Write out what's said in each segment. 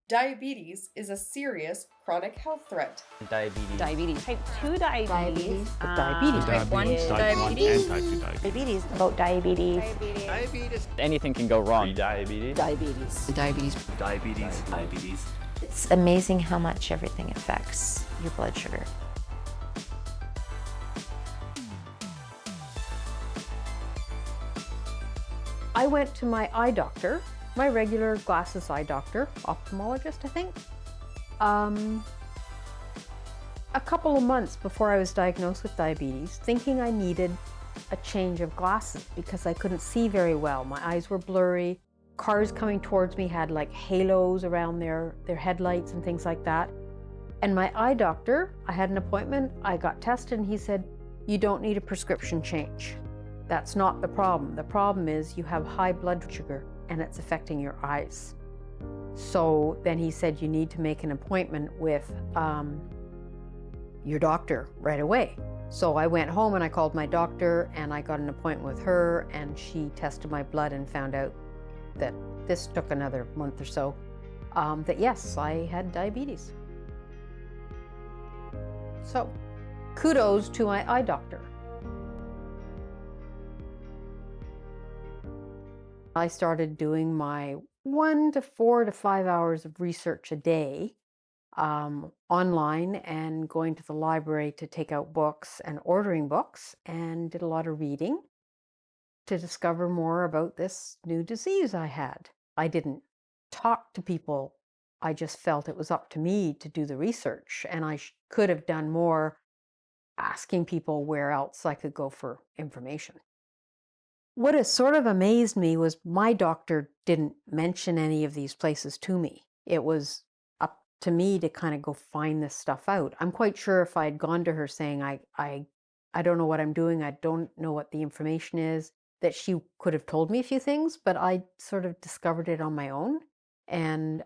Diabetes is a serious chronic health threat. Diabetes. Type 2 diabetes. Diabetes. Type 1 diabetes. diabetes. Type 2 diabetes. Diabetes. About diabetes. Anything can go wrong. Diabetes. Diabetes. It's amazing how much everything affects your blood sugar. I went to my eye doctor, my regular glasses eye doctor, ophthalmologist, I think, a couple of months before I was diagnosed with diabetes, thinking I needed a change of glasses because I couldn't see very well. My eyes were blurry. Cars coming towards me had like halos around their headlights and things like that. And my eye doctor, I had an appointment, I got tested, and he said, "You don't need a prescription change. That's not the problem. The problem is you have high blood sugar and it's affecting your eyes." So then he said, "You need to make an appointment with your doctor right away." So I went home and I called my doctor and I got an appointment with her, and she tested my blood and found out that this took another month or so, that yes, I had diabetes. So kudos to my eye doctor. I started doing my 1 to 4 to 5 hours of research a day online, and going to the library to take out books and ordering books, and did a lot of reading to discover more about this new disease I had. I didn't talk to people. I just felt it was up to me to do the research, and I could have done more asking people where else I could go for information. What has sort of amazed me was my doctor didn't mention any of these places to me. It was up to me to kind of go find this stuff out. I'm quite sure if I'd gone to her saying, I don't know what I'm doing, I don't know what the information is, that she could have told me a few things, but I sort of discovered it on my own. And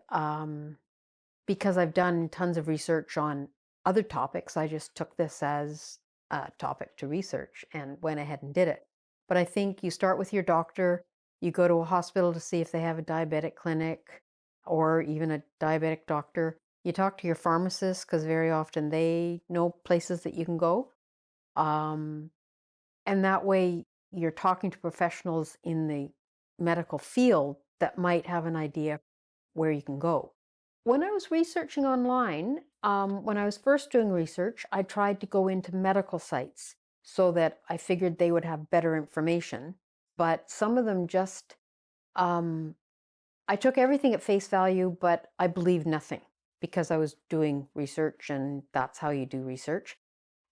because I've done tons of research on other topics, I just took this as a topic to research and went ahead and did it. But I think you start with your doctor, you go to a hospital to see if they have a diabetic clinic or even a diabetic doctor. You talk to your pharmacist because very often they know places that you can go. And that way you're talking to professionals in the medical field that might have an idea where you can go. When I was researching online, when I was first doing research, I tried to go into medical sites so that I figured they would have better information. But some of them just, I took everything at face value, but I believed nothing because I was doing research, and that's how you do research.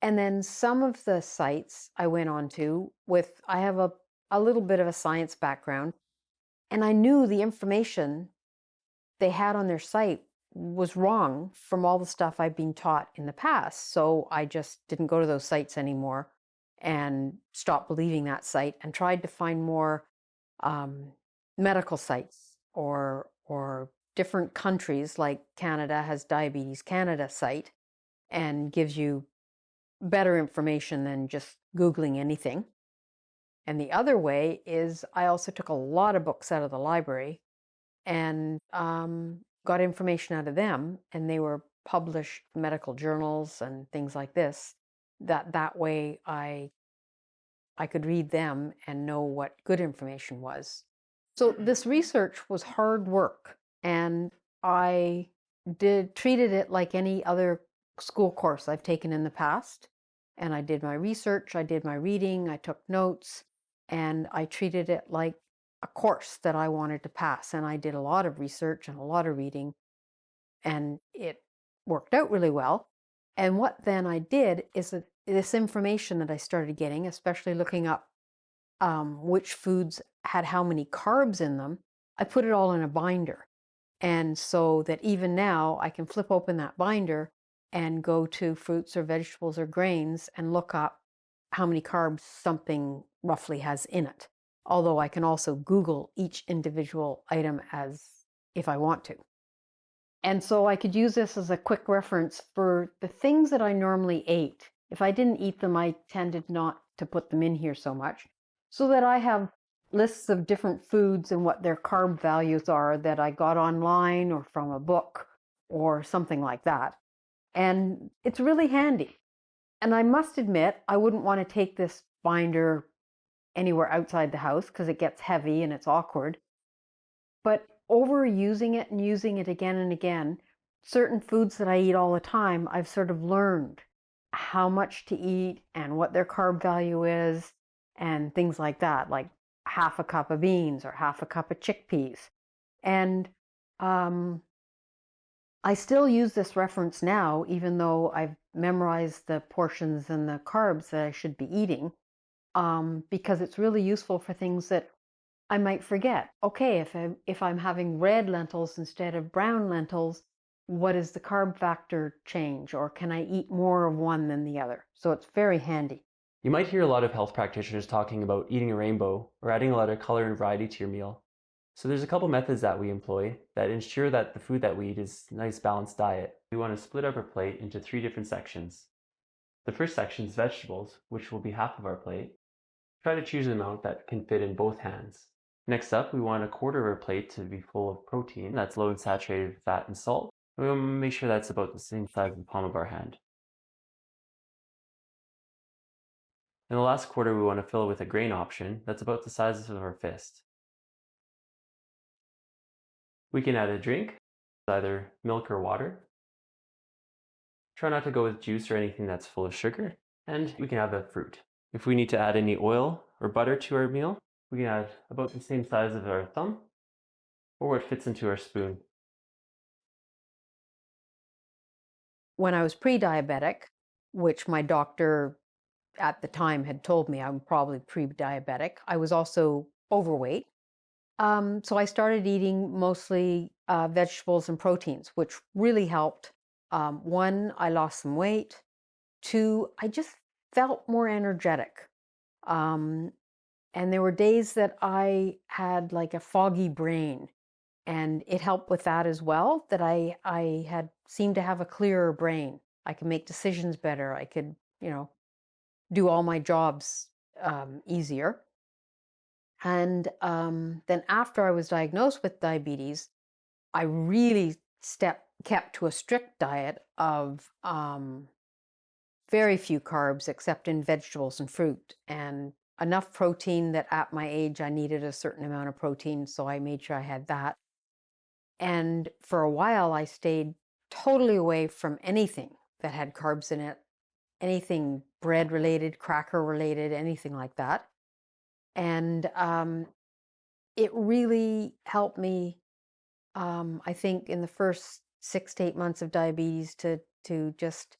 And then some of the sites I went on to I have a little bit of a science background, and I knew the information they had on their site was wrong from all the stuff I've been taught in the past. So I just didn't go to those sites anymore and stopped believing that site, and tried to find more medical sites or different countries. Like Canada has Diabetes Canada site and gives you better information than just Googling anything. And the other way is I also took a lot of books out of the library and got information out of them, and they were published medical journals and things like this. That way I could read them and know what good information was. So this research was hard work, and I treated it like any other school course I've taken in the past. And I did my research, I did my reading, I took notes, and I treated it like a course that I wanted to pass. And I did a lot of research and a lot of reading, and it worked out really well. And what then I did is that this information that I started getting, especially looking up which foods had how many carbs in them, I put it all in a binder. And so that even now I can flip open that binder and go to fruits or vegetables or grains and look up how many carbs something roughly has in it. Although I can also Google each individual item as if I want to. And so I could use this as a quick reference for the things that I normally ate. If I didn't eat them, I tended not to put them in here so much, so that I have lists of different foods and what their carb values are that I got online or from a book or something like that. And it's really handy. And I must admit, I wouldn't want to take this binder anywhere outside the house because it gets heavy and it's awkward. But overusing it and using it again and again, certain foods that I eat all the time, I've sort of learned how much to eat and what their carb value is and things like that, like half a cup of beans or half a cup of chickpeas. And I still use this reference now, even though I've memorized the portions and the carbs that I should be eating, because it's really useful for things that I might forget. Okay, if I'm having red lentils instead of brown lentils, what is the carb factor change? Or can I eat more of one than the other? So it's very handy. You might hear a lot of health practitioners talking about eating a rainbow or adding a lot of color and variety to your meal. So there's a couple methods that we employ that ensure that the food that we eat is a nice balanced diet. We want to split up our plate into 3 different sections. The first section is vegetables, which will be half of our plate. Try to choose an amount that can fit in both hands. Next up, we want a quarter of our plate to be full of protein that's low in saturated fat and salt. And we want to make sure that's about the same size as the palm of our hand. In the last quarter, we want to fill it with a grain option that's about the size of our fist. We can add a drink, either milk or water. Try not to go with juice or anything that's full of sugar, and we can add a fruit. If we need to add any oil or butter to our meal, we can add about the same size of our thumb, or what fits into our spoon. When I was pre-diabetic, which my doctor at the time had told me I'm probably pre-diabetic, I was also overweight. So I started eating mostly vegetables and proteins, which really helped. 1, I lost some weight. 2, I just felt more energetic. And there were days that I had like a foggy brain, and it helped with that as well, that I had seemed to have a clearer brain. I could make decisions better. I could, do all my jobs easier. And then after I was diagnosed with diabetes, I really kept to a strict diet of very few carbs except in vegetables and fruit, and enough protein that at my age I needed a certain amount of protein, so I made sure I had that. And for a while I stayed totally away from anything that had carbs in it, anything bread related, cracker related, anything like that. And it really helped me, I think, in the first 6 to 8 months of diabetes to just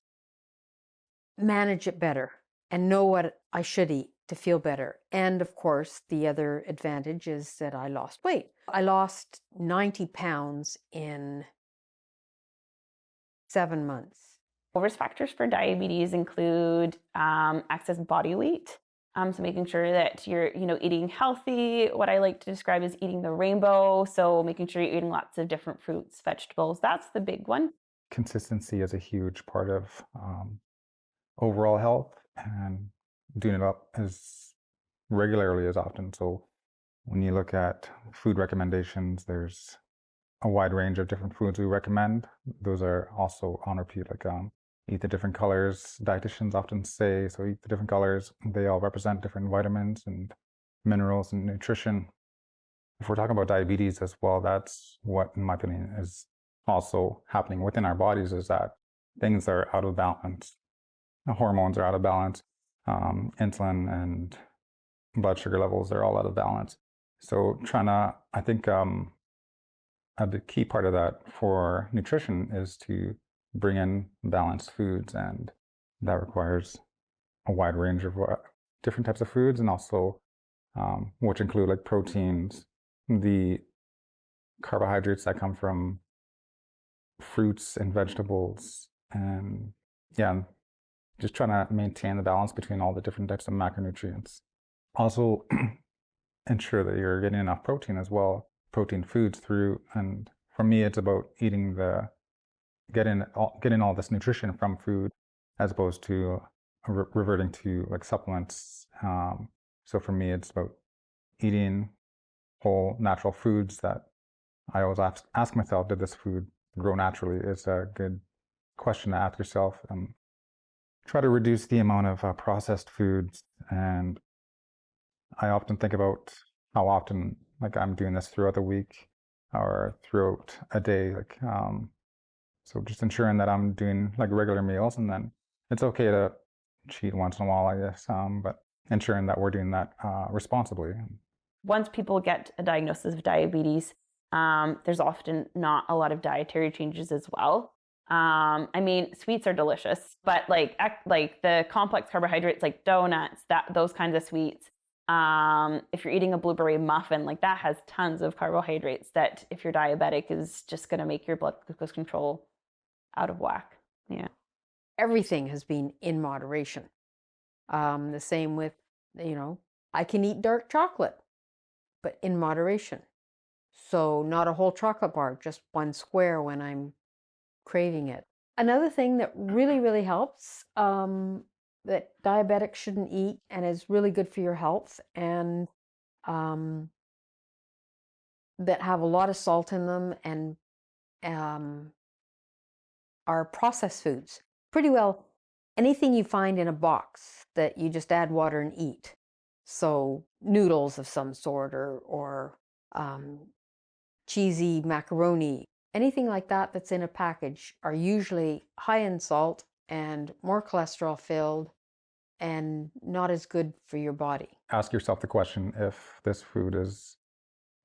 manage it better and know what I should eat to feel better. And of course, the other advantage is that I lost weight. I lost 90 pounds in 7 months. Risk factors for diabetes include excess body weight. So making sure that you're, eating healthy. What I like to describe as eating the rainbow. So making sure you're eating lots of different fruits, vegetables. That's the big one. Consistency is a huge part of overall health, and doing it up as regularly as often. So when you look at food recommendations, there's a wide range of different foods we recommend. Those are also on repeat, like eat the different colors. Dietitians often say, so eat the different colors. They all represent different vitamins and minerals and nutrition. If we're talking about diabetes as well, that's what, in my opinion, is also happening within our bodies, is that things are out of balance. The hormones are out of balance. Insulin and blood sugar levels are all out of balance. So I think the key part of that for nutrition is to bring in balanced foods, and that requires a wide range of different types of foods, and also which include like proteins, the carbohydrates that come from fruits and vegetables, and just trying to maintain the balance between all the different types of macronutrients. Also ensure that you're getting enough protein as well, protein foods through, and for me it's about getting all this nutrition from food as opposed to reverting to like supplements. So for me it's about eating whole natural foods that I always ask myself, did this food grow naturally? Is a good question to ask yourself. And try to reduce the amount of processed foods. And I often think about how often, like, I'm doing this throughout the week or throughout a day. So just ensuring that I'm doing like regular meals, and then it's okay to cheat once in a while, I guess. But ensuring that we're doing that responsibly. Once people get a diagnosis of diabetes, there's often not a lot of dietary changes as well. I mean, sweets are delicious, but like the complex carbohydrates like donuts, those kinds of sweets. If you're eating a blueberry muffin, like that has tons of carbohydrates that if you're diabetic is just going to make your blood glucose control out of whack. Yeah. Everything has been in moderation. The same with, I can eat dark chocolate, but in moderation. So not a whole chocolate bar, just one square when I'm craving it. Another thing that really, really helps that diabetics shouldn't eat and is really good for your health, and that have a lot of salt in them and are processed foods. Pretty well anything you find in a box that you just add water and eat. So noodles of some sort, or cheesy macaroni, anything like that that's in a package are usually high in salt and more cholesterol filled and not as good for your body. Ask yourself the question, if this food does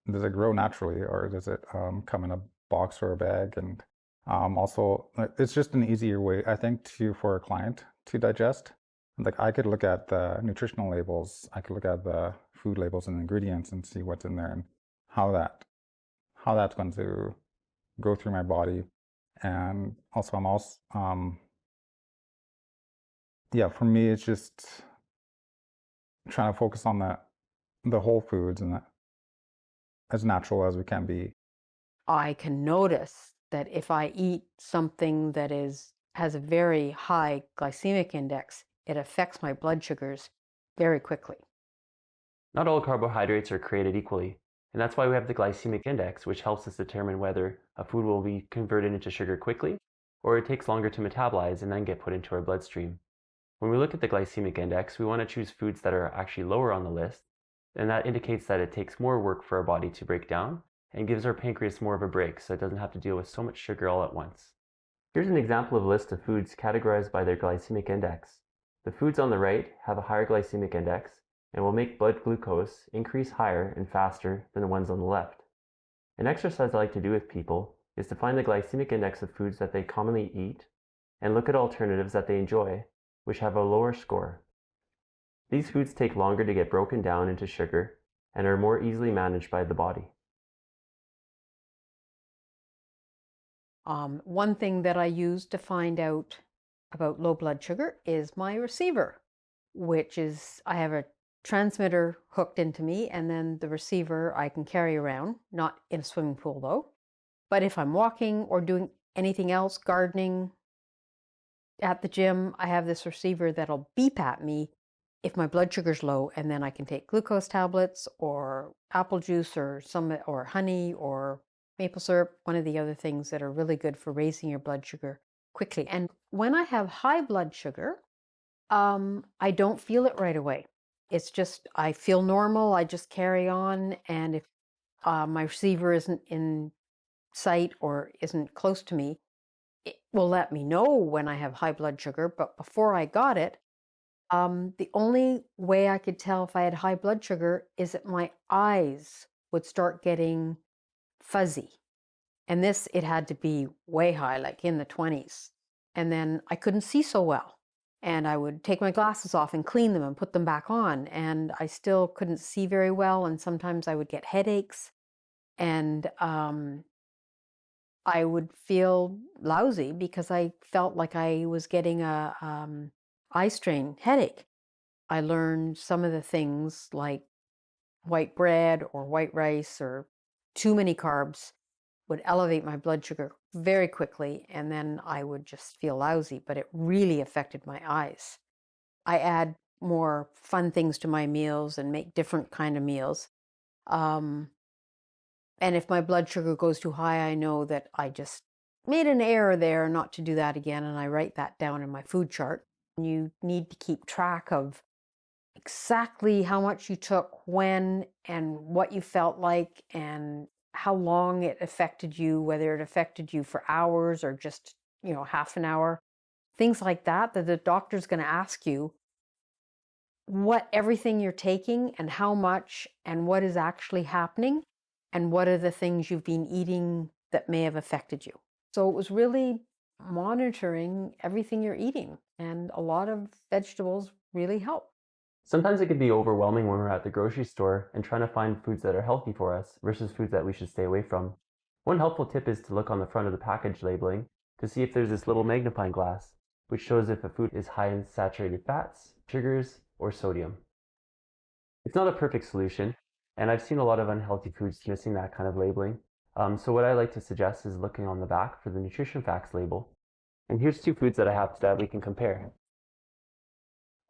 it grow naturally, or does it come in a box or a bag? And also, it's just an easier way, I think, for a client to digest. Like, I could look at the nutritional labels, I could look at the food labels and ingredients and see what's in there and how that's going to go through my body. And also, for me, it's just trying to focus on the whole foods and as natural as we can be. I can notice that if I eat something that has a very high glycemic index, it affects my blood sugars very quickly. Not all carbohydrates are created equally, and that's why we have the glycemic index, which helps us determine whether a food will be converted into sugar quickly, or it takes longer to metabolize and then get put into our bloodstream. When we look at the glycemic index, we want to choose foods that are actually lower on the list, and that indicates that it takes more work for our body to break down and gives our pancreas more of a break so it doesn't have to deal with so much sugar all at once. Here's an example of a list of foods categorized by their glycemic index. The foods on the right have a higher glycemic index and will make blood glucose increase higher and faster than the ones on the left. An exercise I like to do with people is to find the glycemic index of foods that they commonly eat and look at alternatives that they enjoy, which have a lower score. These foods take longer to get broken down into sugar and are more easily managed by the body. One thing that I use to find out about low blood sugar is my receiver, which is, I have a transmitter hooked into me, and then the receiver I can carry around, not in a swimming pool though. But if I'm walking or doing anything else, gardening, at the gym, I have this receiver that'll beep at me if my blood sugar's low, and then I can take glucose tablets or apple juice or honey or maple syrup, one of the other things that are really good for raising your blood sugar quickly. And when I have high blood sugar, I don't feel it right away. It's just, I feel normal, I just carry on, and if my receiver isn't in sight or isn't close to me, it will let me know when I have high blood sugar. But before I got it, the only way I could tell if I had high blood sugar is that my eyes would start getting fuzzy. And it had to be way high, like in the 20s. And then I couldn't see so well. And I would take my glasses off and clean them and put them back on. And I still couldn't see very well. And sometimes I would get headaches. And I would feel lousy because I felt like I was getting a eye strain headache. I learned some of the things like white bread or white rice or too many carbs would elevate my blood sugar very quickly, and then I would just feel lousy, but it really affected my eyes. I add more fun things to my meals and make different kind of meals. And if my blood sugar goes too high, I know that I just made an error there, not to do that again. And I write that down in my food chart. You need to keep track of exactly how much you took, when, and what you felt like, and how long it affected you, whether it affected you for hours or just, half an hour. Things like that the doctor's going to ask you what everything you're taking and how much and what is actually happening and what are the things you've been eating that may have affected you. So it was really monitoring everything you're eating, and a lot of vegetables really help. Sometimes it can be overwhelming when we're at the grocery store and trying to find foods that are healthy for us versus foods that we should stay away from. One helpful tip is to look on the front of the package labeling to see if there's this little magnifying glass, which shows if a food is high in saturated fats, sugars, or sodium. It's not a perfect solution, and I've seen a lot of unhealthy foods missing that kind of labeling. So what I like to suggest is looking on the back for the nutrition facts label. And here's 2 foods that I have that we can compare.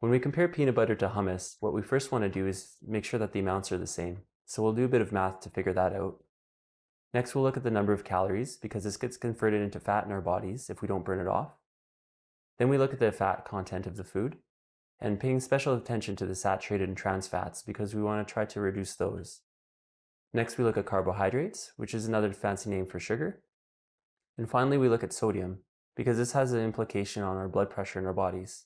When we compare peanut butter to hummus, what we first want to do is make sure that the amounts are the same. So we'll do a bit of math to figure that out. Next, we'll look at the number of calories, because this gets converted into fat in our bodies if we don't burn it off. Then we look at the fat content of the food, and paying special attention to the saturated and trans fats because we want to try to reduce those. Next, we look at carbohydrates, which is another fancy name for sugar. And finally, we look at sodium, because this has an implication on our blood pressure in our bodies.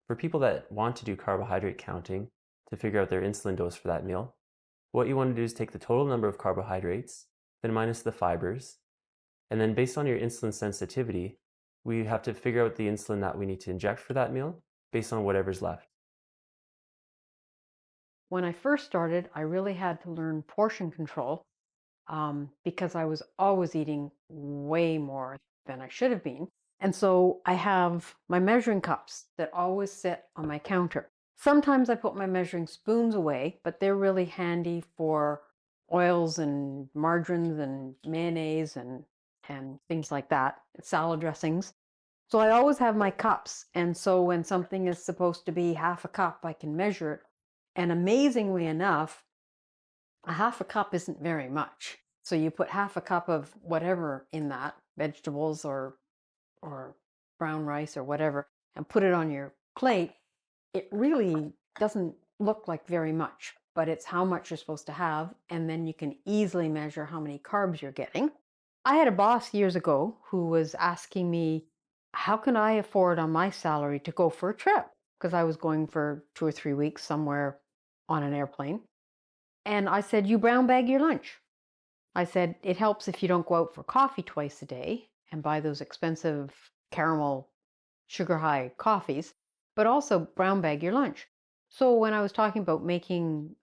For people that want to do carbohydrate counting to figure out their insulin dose for that meal, what you want to do is take the total number of carbohydrates, then minus the fibers, and then based on your insulin sensitivity, we have to figure out the insulin that we need to inject for that meal based on whatever's left. When I first started, I really had to learn portion control because I was always eating way more than I should have been. And so I have my measuring cups that always sit on my counter. Sometimes I put my measuring spoons away, but they're really handy for oils and margarines and mayonnaise and things like that, salad dressings. So I always have my cups. And so when something is supposed to be half a cup, I can measure it. And amazingly enough, a half a cup isn't very much. So you put half a cup of whatever in that, vegetables or brown rice or whatever, and put it on your plate. It really doesn't look like very much, but it's how much you're supposed to have. And then you can easily measure how many carbs you're getting. I had a boss years ago who was asking me, how can I afford on my salary to go for a trip? Because I was going for 2 or 3 weeks somewhere on an airplane. And I said, you brown bag your lunch. I said, it helps if you don't go out for coffee twice a day and buy those expensive caramel sugar high coffees, but also brown bag your lunch. So when I was talking about making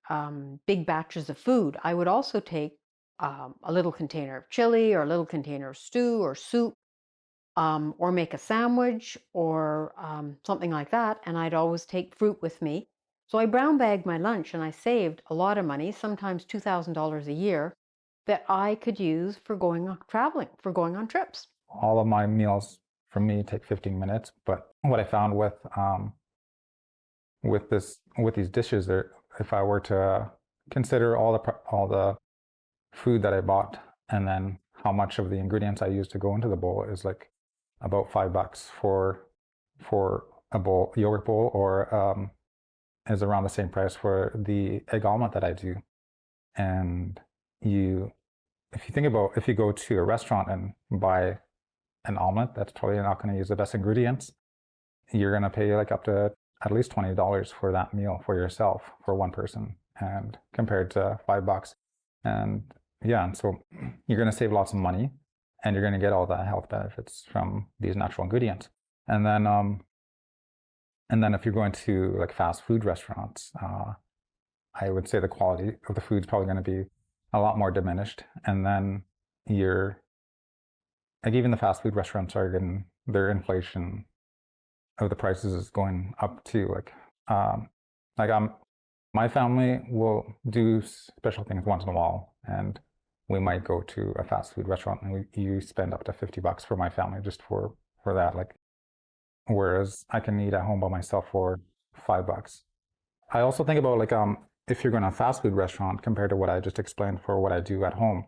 big batches of food, I would also take a little container of chili or a little container of stew or soup, or make a sandwich or something like that. And I'd always take fruit with me. So I brown bagged my lunch and I saved a lot of money, sometimes $2,000 a year, that I could use for going on traveling, for going on trips. All of my meals for me take 15 minutes, but what I found with these dishes, if I were to consider all the food that I bought and then how much of the ingredients I use to go into the bowl is like about $5 for a bowl, yogurt bowl, or is around the same price for the egg omelet that I do. And if you think about, if you go to a restaurant and buy an omelet, that's probably not going to use the best ingredients. You're going to pay like up to at least $20 for that meal for yourself, for one person, and compared to $5. And yeah, and so you're going to save lots of money and you're going to get all the health benefits from these natural ingredients. And then if you're going to like fast food restaurants, I would say the quality of the food is probably going to be a lot more diminished. And then like even the fast food restaurants are getting their inflation of the prices is going up too. My family will do special things once in a while, and we might go to a fast food restaurant and you spend up to $50 for my family just for that. Like, whereas I can eat at home by myself for $5. I also think about like if you're going to a fast food restaurant compared to what I just explained for what I do at home,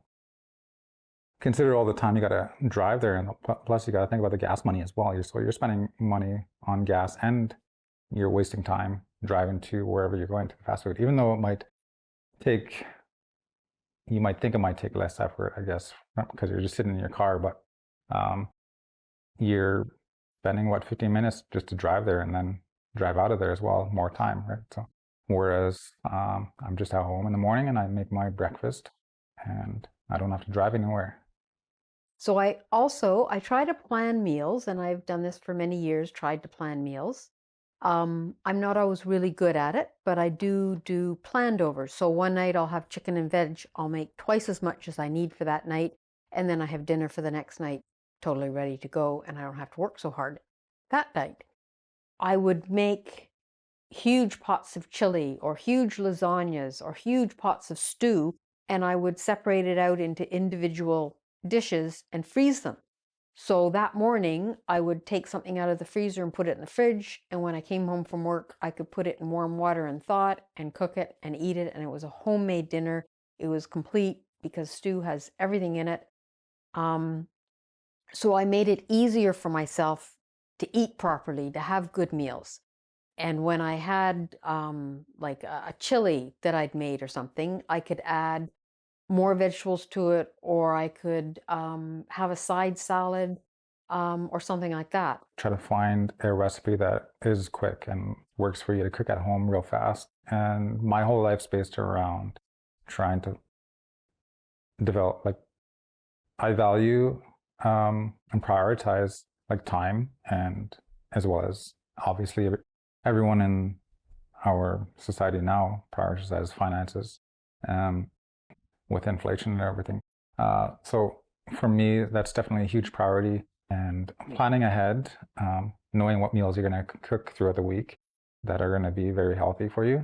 consider all the time you got to drive there, and plus you got to think about the gas money as well. So you're spending money on gas and you're wasting time driving to wherever you're going to fast food, even though it might take, you might think it might take less effort, I guess, because you're just sitting in your car, but you're spending, what, 15 minutes just to drive there and then drive out of there as well, more time, right? So whereas I'm just at home in the morning and I make my breakfast and I don't have to drive anywhere. So I try to plan meals, and I've done this for many years, tried to plan meals. I'm not always really good at it, but I do planned over. So one night I'll have chicken and veg. I'll make twice as much as I need for that night. And then I have dinner for the next night, totally ready to go. And I don't have to work so hard that night. I would make huge pots of chili or huge lasagnas or huge pots of stew. And I would separate it out into individual dishes and freeze them. So that morning, I would take something out of the freezer and put it in the fridge. And when I came home from work, I could put it in warm water and thaw it and cook it and eat it. And it was a homemade dinner. It was complete because stew has everything in it. So I made it easier for myself to eat properly, to have good meals. And when I had like a chili that I'd made or something, I could add more vegetables to it, or I could have a side salad or something like that. Try to find a recipe that is quick and works for you to cook at home real fast. And my whole life's based around trying to develop, like, I value and prioritize like time, and as well as obviously everyone in our society now prioritizes finances. With inflation and everything. So for me, that's definitely a huge priority. And planning ahead, knowing what meals you're going to cook throughout the week that are going to be very healthy for you.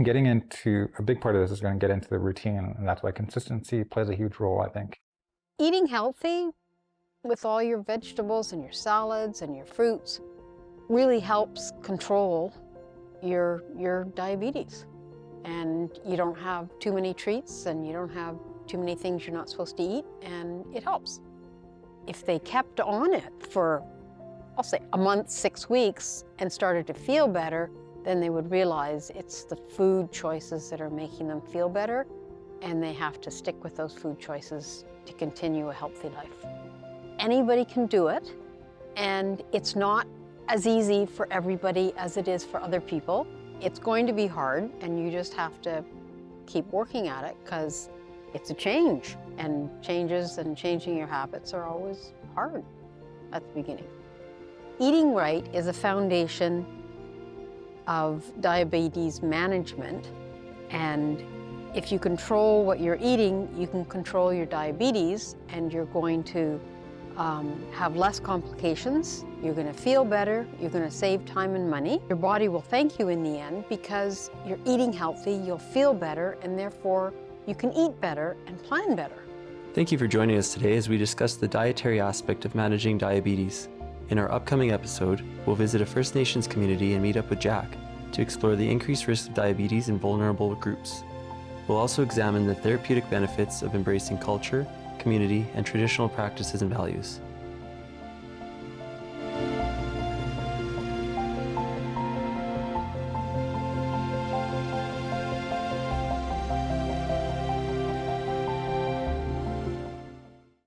Getting into, a big part of this is going to get into the routine, and that's why consistency plays a huge role, I think. Eating healthy with all your vegetables and your salads and your fruits really helps control your diabetes. And you don't have too many treats, and you don't have too many things you're not supposed to eat, and it helps. If they kept on it for, I'll say, a month, 6 weeks, and started to feel better, then they would realize it's the food choices that are making them feel better, and they have to stick with those food choices to continue a healthy life. Anybody can do it, and it's not as easy for everybody as it is for other people. It's going to be hard, and you just have to keep working at it because it's a change, and changes and changing your habits are always hard at the beginning. Eating right is a foundation of diabetes management, and if you control what you're eating, you can control your diabetes, and you're going to have less complications, you're going to feel better, you're going to save time and money. Your body will thank you in the end because you're eating healthy, you'll feel better, and therefore you can eat better and plan better. Thank you for joining us today as we discuss the dietary aspect of managing diabetes. In our upcoming episode, we'll visit a First Nations community and meet up with Jack to explore the increased risk of diabetes in vulnerable groups. We'll also examine the therapeutic benefits of embracing culture, community, and traditional practices and values.